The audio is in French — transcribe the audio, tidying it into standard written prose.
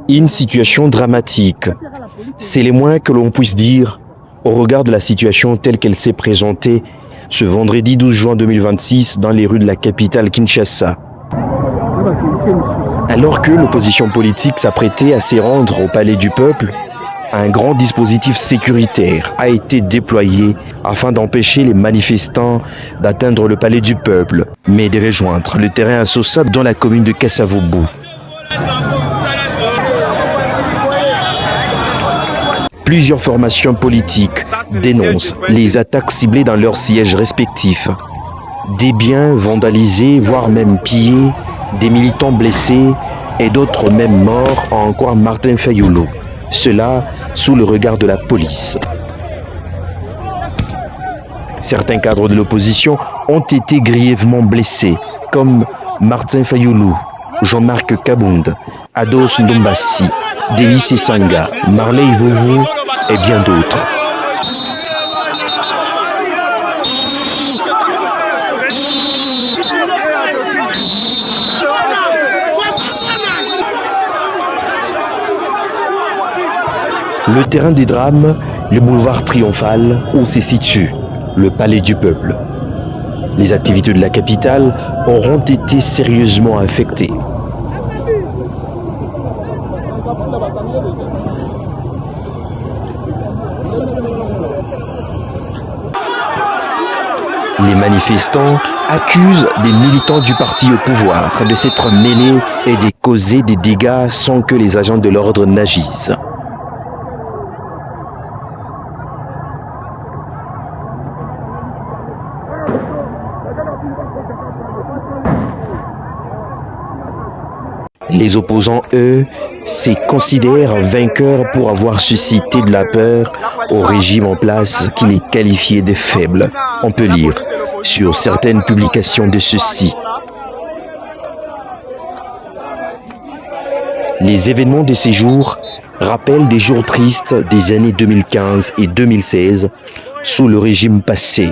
Une situation dramatique, c'est le moins que l'on puisse dire au regard de la situation telle qu'elle s'est présentée ce vendredi 12 juin 2026 dans les rues de la capitale Kinshasa. Alors que l'opposition politique s'apprêtait à s'y rendre au Palais du Peuple, un grand dispositif sécuritaire a été déployé afin d'empêcher les manifestants d'atteindre le Palais du Peuple, mais de rejoindre le terrain à Sosa dans la commune de Kasavubu. Plusieurs formations politiques dénoncent les attaques ciblées dans leurs sièges respectifs. Des biens vandalisés, voire même pillés, des militants blessés et d'autres même morts, en croire Martin Fayulu. Cela sous le regard de la police. Certains cadres de l'opposition ont été grièvement blessés, comme Martin Fayulu, Jean-Marc Kabound, Ados Ndombassi, Délice Sanga, Marley Vouvou et bien d'autres. Le terrain des drames, le boulevard Triomphal où se situe le Palais du Peuple. Les activités de la capitale auront été sérieusement affectées. Les manifestants accusent des militants du parti au pouvoir de s'être mêlés et de causer des dégâts sans que les agents de l'ordre n'agissent. Les opposants, eux, se considèrent vainqueurs pour avoir suscité de la peur au régime en place qui les qualifiait de faibles. On peut lire sur certaines publications de ceux-ci. Les événements de ces jours rappellent des jours tristes des années 2015 et 2016 sous le régime passé.